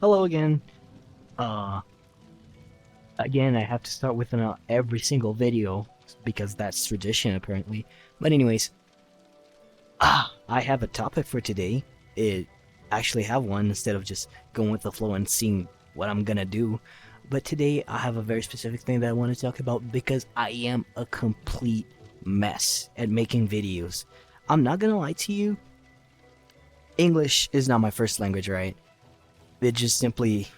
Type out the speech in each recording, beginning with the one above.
Hello again. Uh, Again, I have to start with every single video because that's tradition apparently. But anyways, I have a topic for today. It actually have one instead of just going with the flow and seeing what I'm gonna do. But today I have a very specific thing that I want to talk about because I am a complete mess at making videos. I'm not gonna lie to you. English is not my first language, right? It just simply,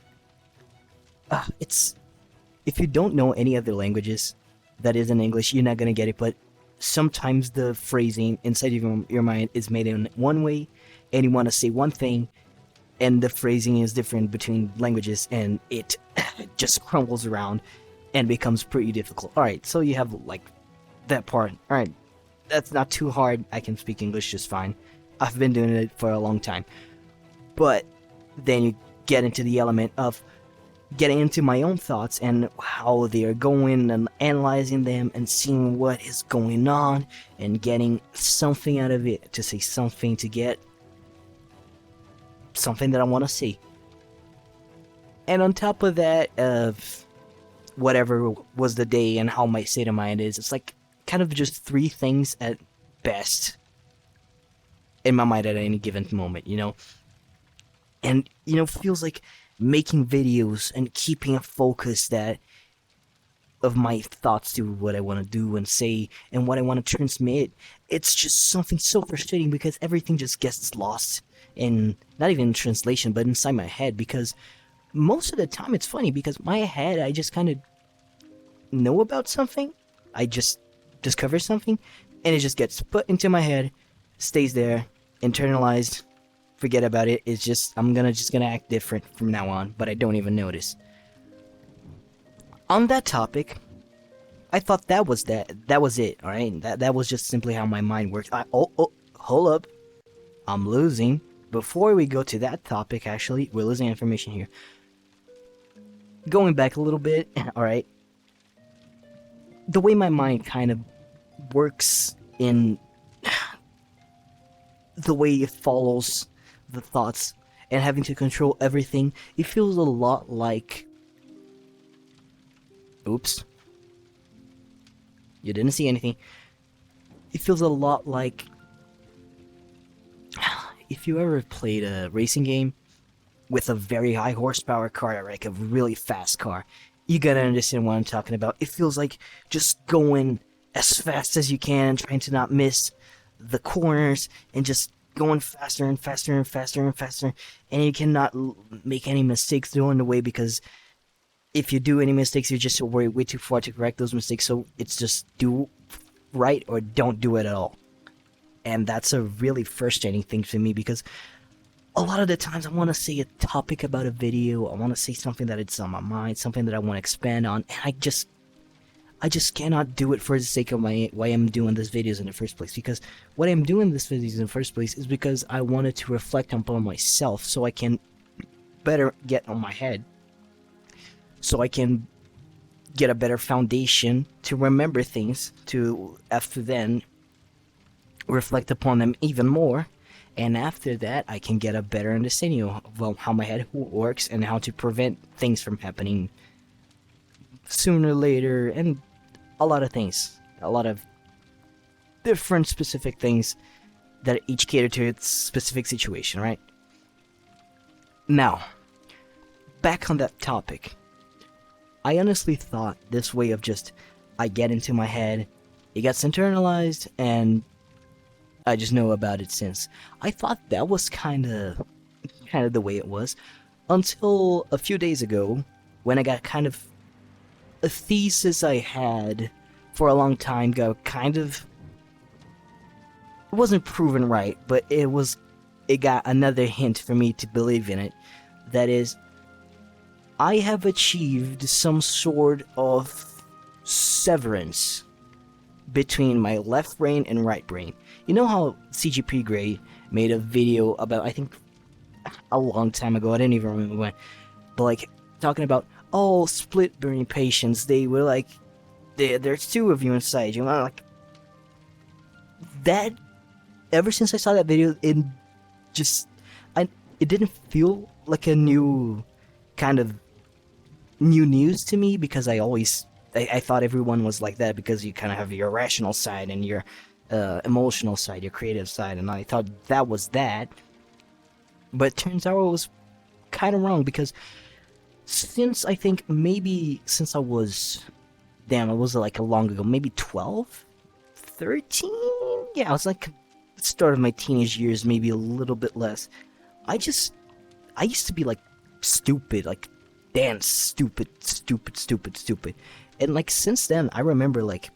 it's if you don't know any other languages that isn't English, you're not gonna get it. But sometimes the phrasing inside of your mind is made in one way, and you want to say one thing, and the phrasing is different between languages, and it just crumbles around and becomes pretty difficult. All right, so you have like that part. All right, that's not too hard. I can speak English just fine. I've been doing it for a long time. But then you get into the element of getting into my own thoughts and how they are going and analyzing them and seeing what is going on and getting something out of it, to say something, to get something that I want to see. And on top of that, of whatever was the day and how my state of mind is, it's like kind of just three things at best in my mind at any given moment, you know? And, feels like making videos and keeping a focus that of my thoughts to what I want to do and say and what I want to transmit. It's just something so frustrating because everything just gets lost in, not even in translation, but inside my head. Because most of the time it's funny because my head, I just kind of know about something. I just discover something and it just gets put into my head, stays there, internalized, forget about it. It's just I'm just gonna act different from now on, but I don't even notice. On that topic, I thought that was it. All right, that was just simply how my mind works. Hold up, I'm losing. Before we go to that topic, actually, we're losing information here. Going back a little bit, all right. The way my mind kind of works in the way it follows the thoughts and having to control everything, it feels a lot like... Oops. You didn't see anything. It feels a lot like... If you ever played a racing game with a very high horsepower car, like a really fast car, you gotta understand what I'm talking about. It feels like just going as fast as you can, trying to not miss the corners, and just going faster and faster and faster and faster, and you cannot make any mistakes along the way, because if you do any mistakes, you're just way too far to correct those mistakes. So it's just do right or don't do it at all. And that's a really frustrating thing for me, because a lot of the times I want to say a topic about a video, I want to say something that it's on my mind, something that I want to expand on, and I just cannot do it for the sake of why I'm doing these videos in the first place. Because what I'm doing these videos in the first place is because I wanted to reflect upon myself, so I can better get on my head, so I can get a better foundation to remember things, to after then reflect upon them even more, and after that I can get a better understanding of how my head works and how to prevent things from happening sooner or later, and a lot of things, a lot of different specific things that each cater to its specific situation, right? Now, back on that topic, I honestly thought this way of just, I get into my head, it gets internalized, and I just know about it since. I thought that was kind of the way it was, until a few days ago, when I got kind of a thesis I had for a long time got kind of... It wasn't proven right, but it got another hint for me to believe in it. That is, I have achieved some sort of severance between my left brain and right brain. You know how CGP Grey made a video about, I think a long time ago, I didn't even remember when, but like talking about, oh, split brain patients, they were like, there's two of you inside you. And I'm like, that, ever since I saw that video, it didn't feel like a new kind of new news to me because I thought everyone was like that because you kind of have your rational side and your emotional side, your creative side, and I thought that was that. But it turns out I was kind of wrong because since I think maybe since I was, damn, it was like a long ago, maybe 12, 13? Yeah, I was like the start of my teenage years, maybe a little bit less. I used to be like stupid, like damn stupid, stupid, stupid, stupid. And like since then, I remember like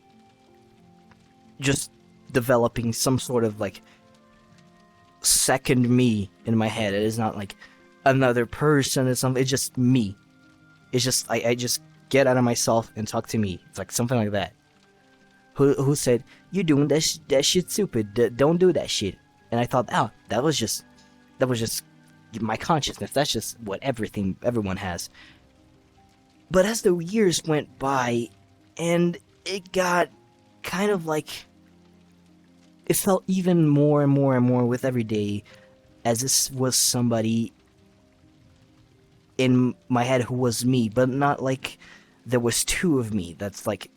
just developing some sort of like second me in my head. It is not like another person or something. It's just me. It's just I just get out of myself and talk to me. It's like something like that. Who said you're doing that shit stupid? Don't do that shit. And I thought, oh, that was just my consciousness. That's just what everyone has. But as the years went by, and it got kind of like it felt even more and more and more with every day as this was somebody in my head who was me, but not like there was two of me. That's like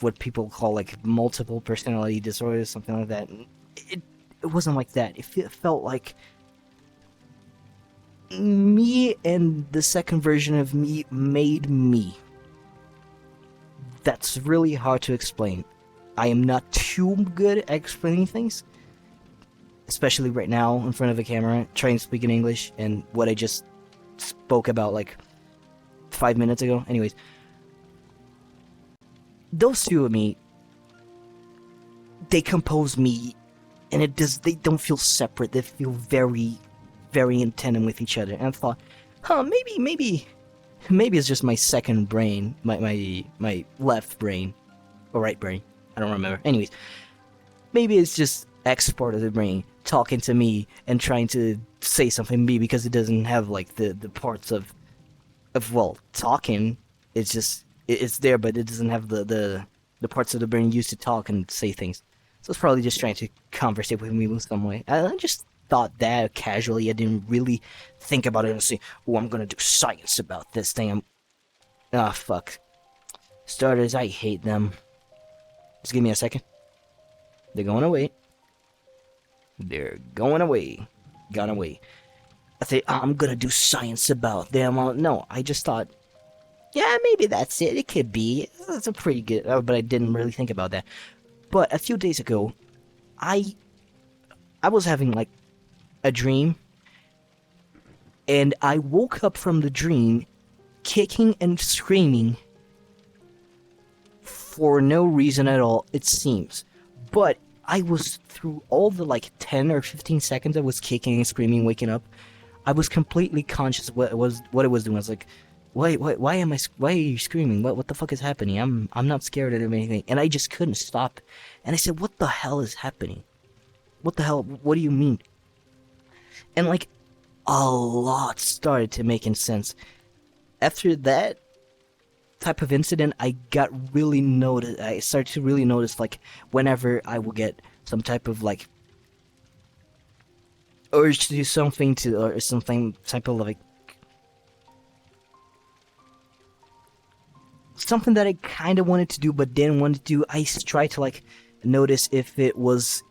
what people call like multiple personality disorder, something like that. It, it wasn't like that. It felt like me and the second version of me made me. That's really hard to explain. I am not too good at explaining things, especially right now in front of a camera, trying to speak in English, and what I just spoke about like 5 minutes ago. Anyways, those two of me, they compose me, and they don't feel separate. They feel very, very in tandem with each other. And I thought, maybe it's just my second brain, my left brain, or right brain. I don't remember. Anyways, maybe it's just X part of the brain talking to me and trying to say something to me because it doesn't have like the parts of well, talking. It's just it's there, but it doesn't have the parts of the brain used to talk and say things. So it's probably just trying to conversate with me in some way. I just thought that casually. I didn't really think about it and say, "Oh, I'm gonna do science about this thing." Ah, fuck. Starters, I hate them. Just give me a second. They're going away. They're going away. Gone away. I say, oh, I'm gonna do science about them. No, I just thought, yeah, maybe that's it. It could be. That's a pretty good, but I didn't really think about that. But a few days ago, I was having like a dream, and I woke up from the dream, kicking and screaming for no reason at all, it seems. But I was, through all the like 10 or 15 seconds I was kicking and screaming, waking up, I was completely conscious of what it was doing. I was like, why are you screaming? What the fuck is happening? I'm not scared of anything. And I just couldn't stop. And I said, what the hell is happening? What the hell? What do you mean? And like, a lot started to making sense. After that type of incident, I started to really notice, like, whenever I will get some type of like urge to do something or something type of like something that I kind of wanted to do but didn't want to do, I tried to like notice if it was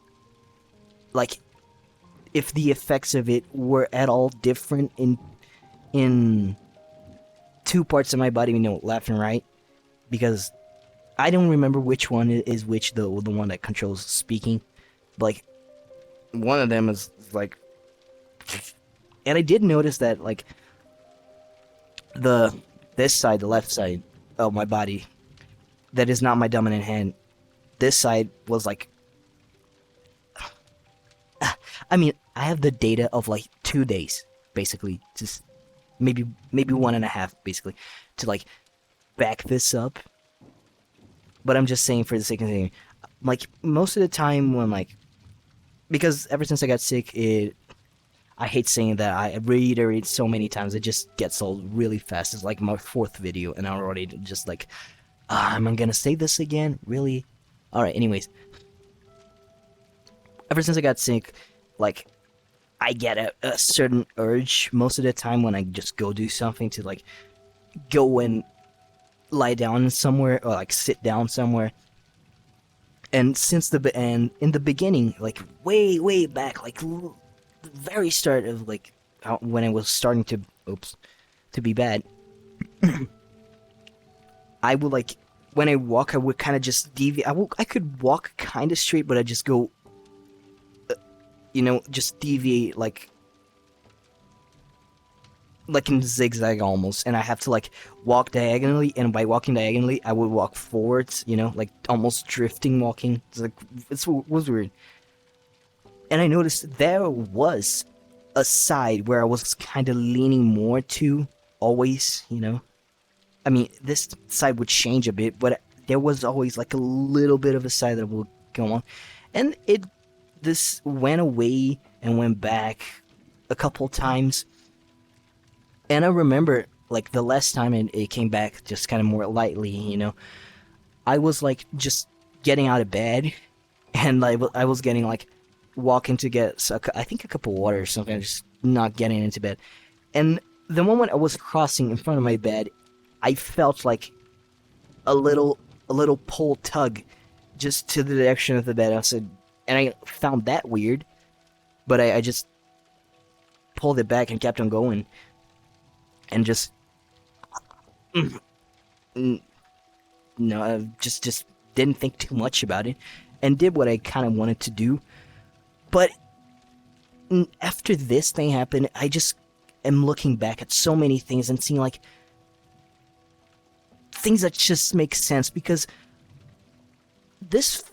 like if the effects of it were at all different in two parts of my body, left and right, because I don't remember which one is which, the one that controls speaking. Like, one of them is like, and I did notice that like this side, the left side of my body, that is not my dominant hand. This side was like, I mean, I have the data of like 2 days, basically, just maybe 1.5, basically, to like back this up. But I'm just saying for the sake of saying, like, most of the time when like, because ever since I got sick, I hate saying that, I reiterate so many times, it just gets old really fast. It's like my 4th video, and I'm already just like, am I gonna say this again? Really? Alright, anyways. Ever since I got sick, like, I get a certain urge most of the time when I just go do something to like go and lie down somewhere or like sit down somewhere. And and in the beginning, like way back, like very start of like when it was starting to to be bad, I would like when I walk, I would kind of just deviate. I could walk kind of straight, but I just go, just deviate like in zigzag almost, and I have to like walk diagonally, and by walking diagonally, I would walk forwards, like almost drifting walking. It's like it was weird, and I noticed there was a side where I was kind of leaning more to always. I mean, this side would change a bit, but there was always like a little bit of a side that would go on, and this went away and went back a couple times. And I remember, like, the last time it came back just kind of more lightly. I was, like, just getting out of bed, and I was getting, like, walking to get, I think, a cup of water or something, just not getting into bed. And the moment I was crossing in front of my bed, I felt, like, a little pull tug just to the direction of the bed. And I found that weird, but I just pulled it back and kept on going. And just no, I just didn't think too much about it, and did what I kind of wanted to do. But after this thing happened, I just am looking back at so many things and seeing like things that just make sense, because this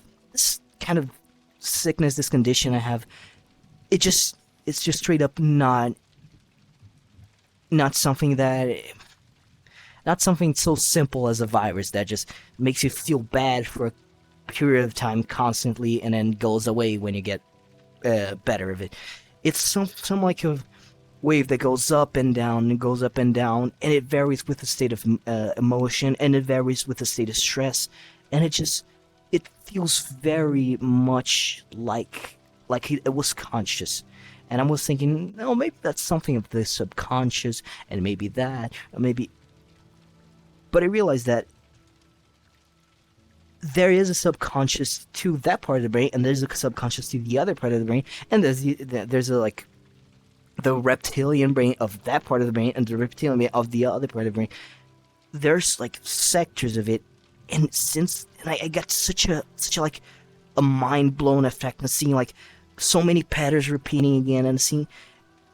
kind of sickness, this condition I have, it's just straight up not something not something so simple as a virus that just makes you feel bad for a period of time constantly and then goes away when you get better of it. It's some like a wave that goes up and down and goes up and down, and it varies with the state of emotion, and it varies with the state of stress, and it feels very much like it was conscious. And I was thinking, oh, maybe that's something of the subconscious, and maybe that, or maybe. But I realized that there is a subconscious to that part of the brain, and there's a subconscious to the other part of the brain, and there's a like the reptilian brain of that part of the brain, and the reptilian brain of the other part of the brain. There's like sectors of it, and I got such a like a mind blown effect and seeing like so many patterns repeating again, and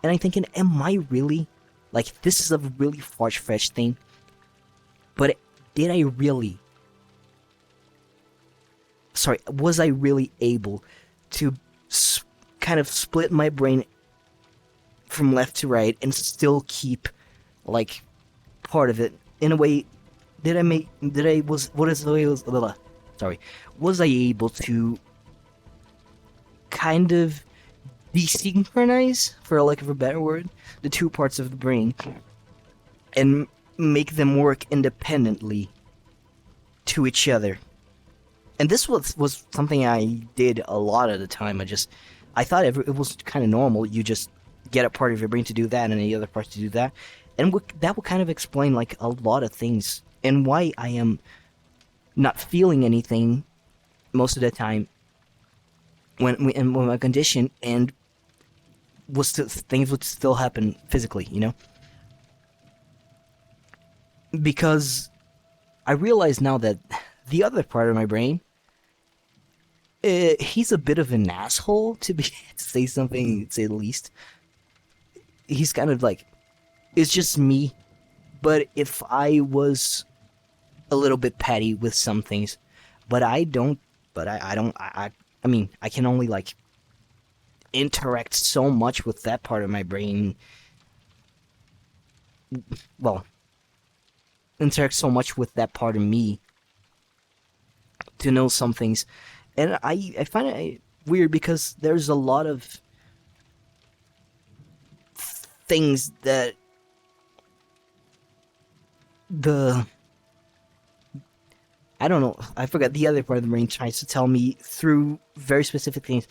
I'm thinking, am I really, like, this is a really far-fetched thing, but did I really, was I really able to kind of split my brain from left to right and still keep, like, part of it in a way? Was I able to kind of desynchronize, for lack of a better word, the two parts of the brain and make them work independently to each other? And this was something I did a lot of the time. I thought it was kind of normal. You just get a part of your brain to do that and the other parts to do that, and that would kind of explain like a lot of things and why I am not feeling anything most of the time when my condition, and things would still happen physically. Because I realize now that the other part of my brain, he's a bit of an asshole, to say something, to say the least. He's kind of like, it's just me, but if I was a little bit petty with some things, but I don't, I mean, I can only like interact so much with that part of my brain. Well, interact so much with that part of me to know some things. And I find it weird because there's a lot of things that I don't know, I forgot, the other part of the brain tries to tell me through very specific things.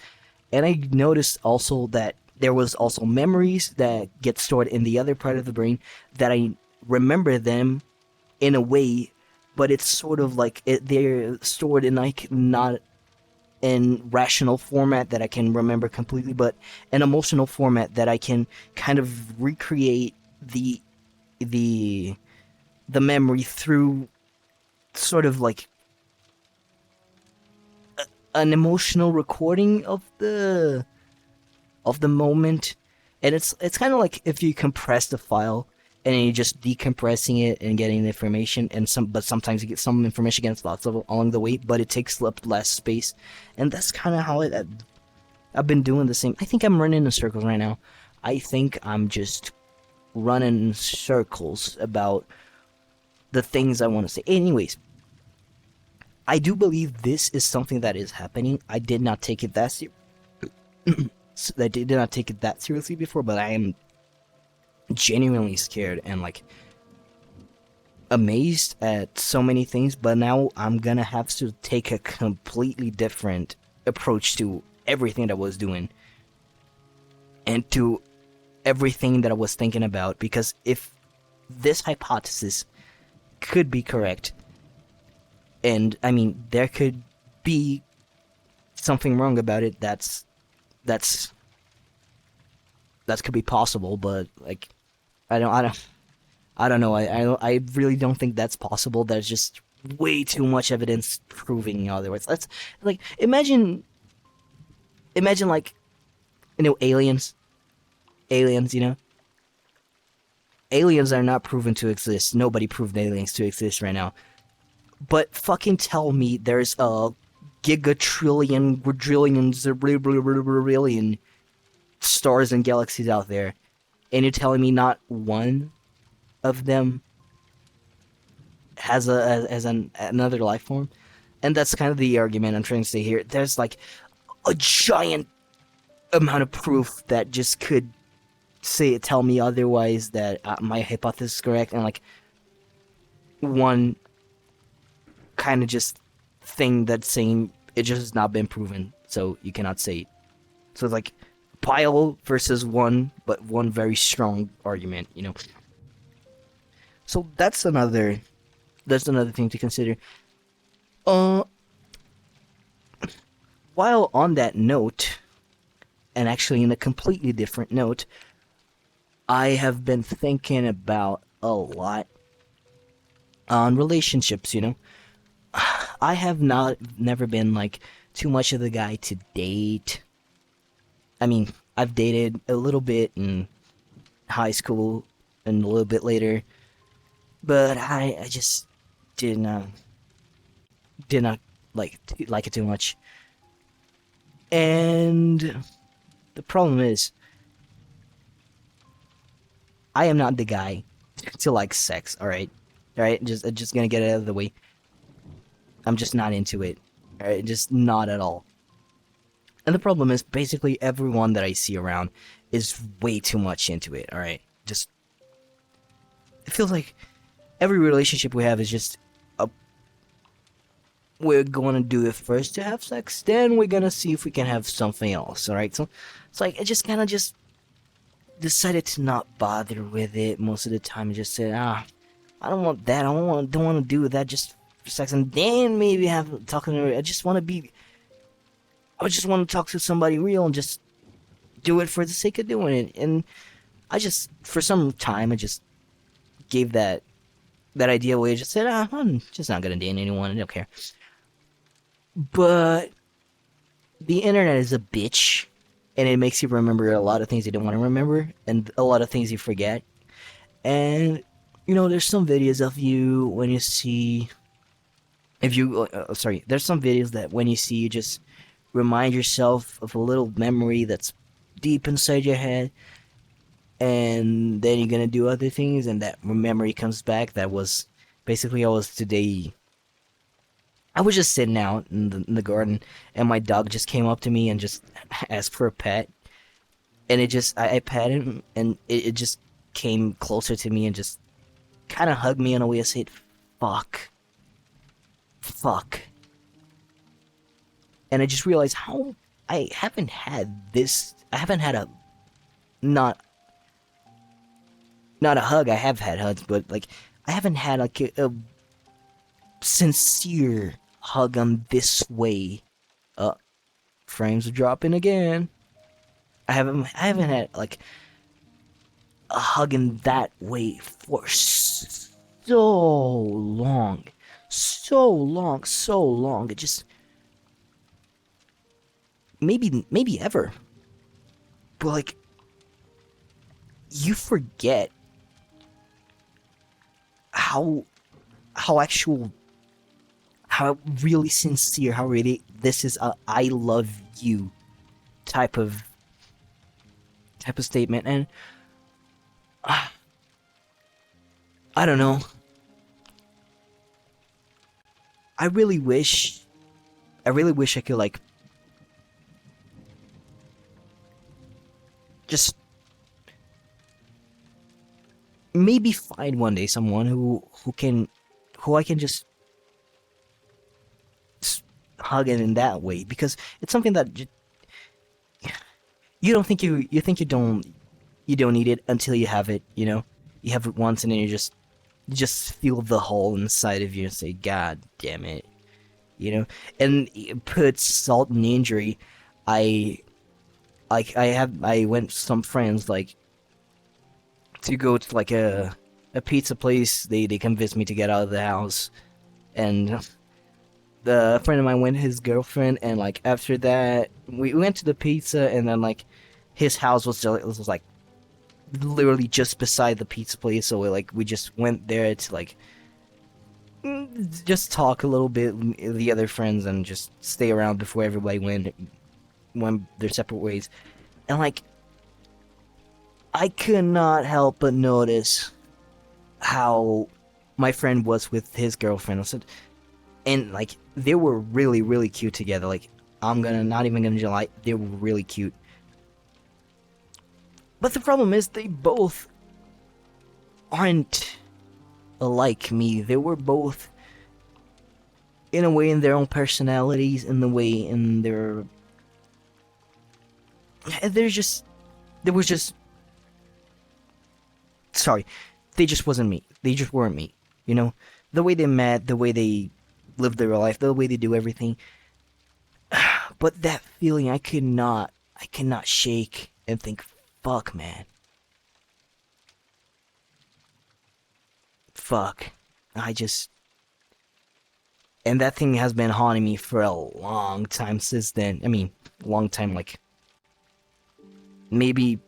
And I noticed also that there was also memories that get stored in the other part of the brain that I remember them in a way, but it's sort of like they're stored in like not in rational format that I can remember completely, but an emotional format that I can kind of recreate the the memory through sort of like an emotional recording of the moment. And it's kind of like if you compress the file and then you're just decompressing it and getting the information, and sometimes you get some information gets lots of along the way, but it takes up less space. And that's kind of how I've been doing the same. I think I'm running in circles right now. I think I'm just running in circles about the things I want to say. Anyways, I do believe this is something that is happening. I did not take it that I did not take it that seriously before, but I am genuinely scared and like amazed at so many things. But now I'm gonna have to take a completely different approach to everything that I was doing and to everything that I was thinking about, because if this hypothesis could be correct, and I mean there could be something wrong about it, that's that could be possible, but like I don't know. I really don't think that's possible. There's just way too much evidence proving otherwise. Let's like imagine like aliens, you know. Aliens are not proven to exist. Nobody proved aliens to exist right now. But fucking tell me there's a gigatrillion, quadrillion, zillion stars and galaxies out there, and you're telling me not one of them has another life form? And that's kind of the argument I'm trying to say here. There's like a giant amount of proof that just could tell me otherwise, that my hypothesis is correct, and like one kind of just thing that's saying it just has not been proven, so you cannot say it. So it's like pile versus one, but one very strong argument, you know. So that's another thing to consider. Uh, while on that note, and actually in a completely different note, I have been thinking about a lot on relationships, you know. I have never been like too much of the guy to date. I mean, I've dated a little bit in high school and a little bit later, but I just did not like it too much. And the problem is, I am not the guy to like sex. All right, just gonna get it out of the way. I'm just not into it. All right, just not at all. And the problem is, basically everyone that I see around is way too much into it. All right, just it feels like every relationship we have is just we're gonna do it first to have sex, then we're gonna see if we can have something else. All right, so it's like I just kind of just decided to not bother with it most of the time. I just said, I don't want that. I don't want to do that just for sex, and then maybe have talking to her. I just want to talk to somebody real and just do it for the sake of doing it. And I just, for some time, I just gave that idea away. I just said, I'm just not gonna date anyone. I don't care. But the internet is a bitch, and it makes you remember a lot of things you don't want to remember, and a lot of things you forget. And you know, there's some videos of you when you see, there's some videos that when you see, you just remind yourself of a little memory that's deep inside your head, and then you're gonna do other things, and that memory comes back. That was basically I was today. I was just sitting out in the garden, and my dog just came up to me and just asked for a pet, and I pet him, and it just came closer to me and just kind of hugged me in a way. I said, "Fuck, fuck," and I just realized how I haven't had a not not a hug. I have had hugs, but like I haven't had like a sincere hug on this way. Uh, frames are dropping again. I haven't had like a hug in that way for so long. It just maybe ever. But like you forget how how actual how really sincere, how really this is a I love you type of statement. And uh, I don't know. I really wish I could like just maybe find one day someone who I can just hug it in that way, because it's something that you don't think you think you don't need it until you have it, you know? You have it once and then you just feel the hole inside of you and say, God damn it. You know? And put salt in the injury, I I went with some friends like to go to like a pizza place. They convinced me to get out of the house, and the friend of mine went with his girlfriend, and like after that we went to the pizza, and then like his house was still, it was like literally just beside the pizza place, so we just went there to like just talk a little bit with the other friends and just stay around before everybody went their separate ways. And like I could not help but notice how my friend was with his girlfriend. I said, and like they were really cute together. Like I'm gonna not even gonna lie, they were really cute. But the problem is they both aren't like me. They were both in a way in their own personalities, in the way in their there's just there was just sorry, they just wasn't me. They just weren't me. You know, the way they met, the way they live their life, the way they do everything. But that feeling, I cannot shake and think, fuck, man, fuck. I just, and that thing has been haunting me for a long time since then. I mean, long time, like maybe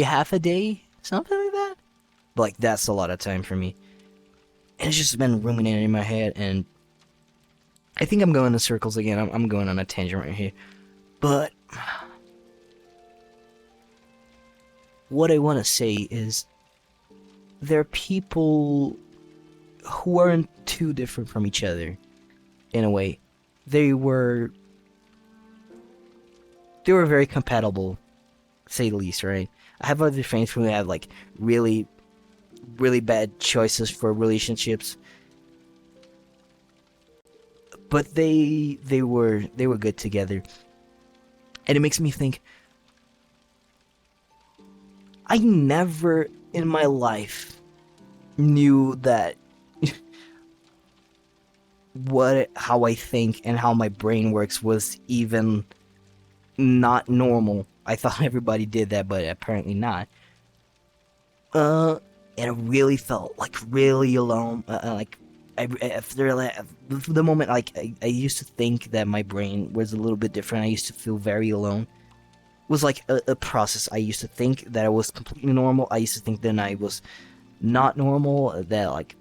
half a day, something like that. But like that's a lot of time for me. And it's just been ruminating in my head, and I think I'm going in circles again. I'm going on a tangent right here. But what I want to say is there are people who aren't too different from each other in a way. They were very compatible, to say the least, right? I have other friends who have like really bad choices for relationships, but they were good together. And it makes me think, I never in my life knew that how I think and how my brain works was even not normal. I thought everybody did that, but apparently not. And I really felt like really alone. Like after the moment, like I used to think that my brain was a little bit different. I used to feel very alone. It was like a process. I used to think that I was completely normal. I used to think then I was not normal. That like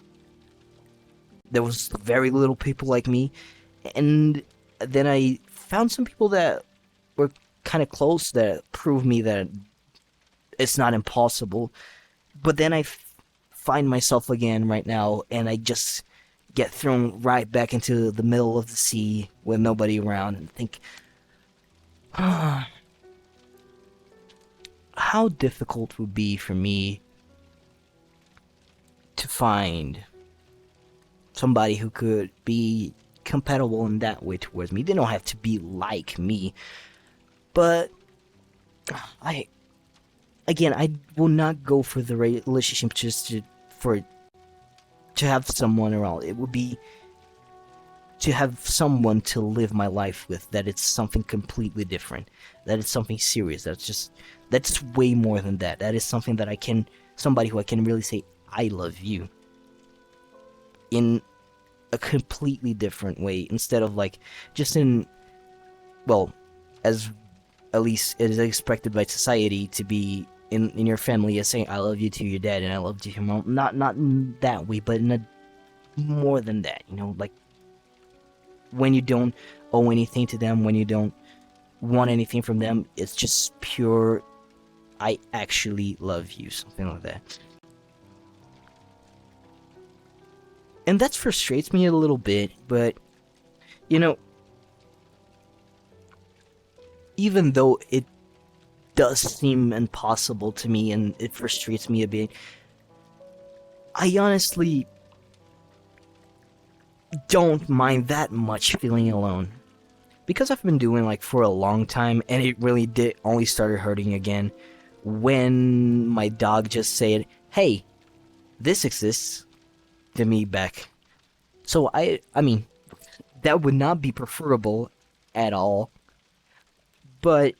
there was very little people like me, and then I found some people that were kind of close that proved me that it's not impossible. But then I find myself again right now, and I just get thrown right back into the middle of the sea with nobody around, and think, how difficult would be for me to find somebody who could be compatible in that way towards me. They don't have to be like me, but I again, I will not go for the relationship just for to have someone around. It would be to have someone to live my life with. That it's something completely different. That it's something serious. That's way more than that. That is something that somebody who I can really say I love you in a completely different way, instead of like just in, well, as at least it is expected by society to be in your family as saying I love you to your dad and I love you to your mom. Not in that way, but in a more than that, like when you don't owe anything to them, when you don't want anything from them, it's just pure I actually love you, something like that. And that frustrates me a little bit, but you know, even though it does seem impossible to me and it frustrates me a bit, I honestly don't mind that much feeling alone. Because I've been doing like for a long time, and it really did only started hurting again when my dog just said, "Hey, this exists," to me back. So I mean, that would not be preferable at all. But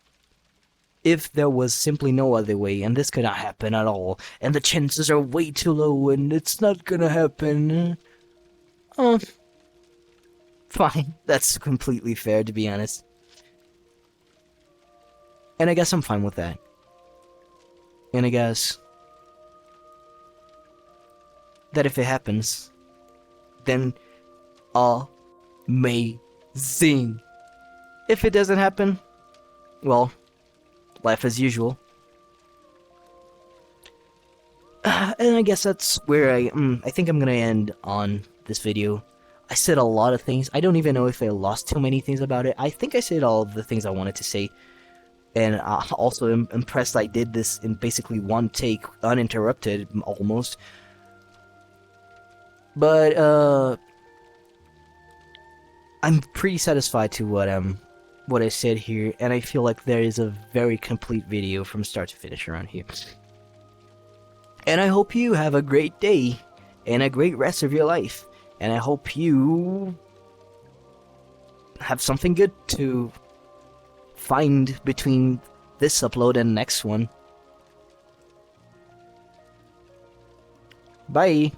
if there was simply no other way, and this could not happen at all, and the chances are way too low, and it's not gonna happen, oh, fine. That's completely fair, to be honest. And I guess I'm fine with that. And I guess that if it happens, then amazing. If it doesn't happen, well, life as usual. And I guess that's where I think I'm gonna end on this video. I said a lot of things. I don't even know if I lost too many things about it. I think I said all of the things I wanted to say. And also am impressed I did this in basically one take, uninterrupted, almost. But, I'm pretty satisfied to what I said here, and I feel like there is a very complete video from start to finish around here. And I hope you have a great day, and a great rest of your life, and I hope you have something good to find between this upload and the next one. Bye!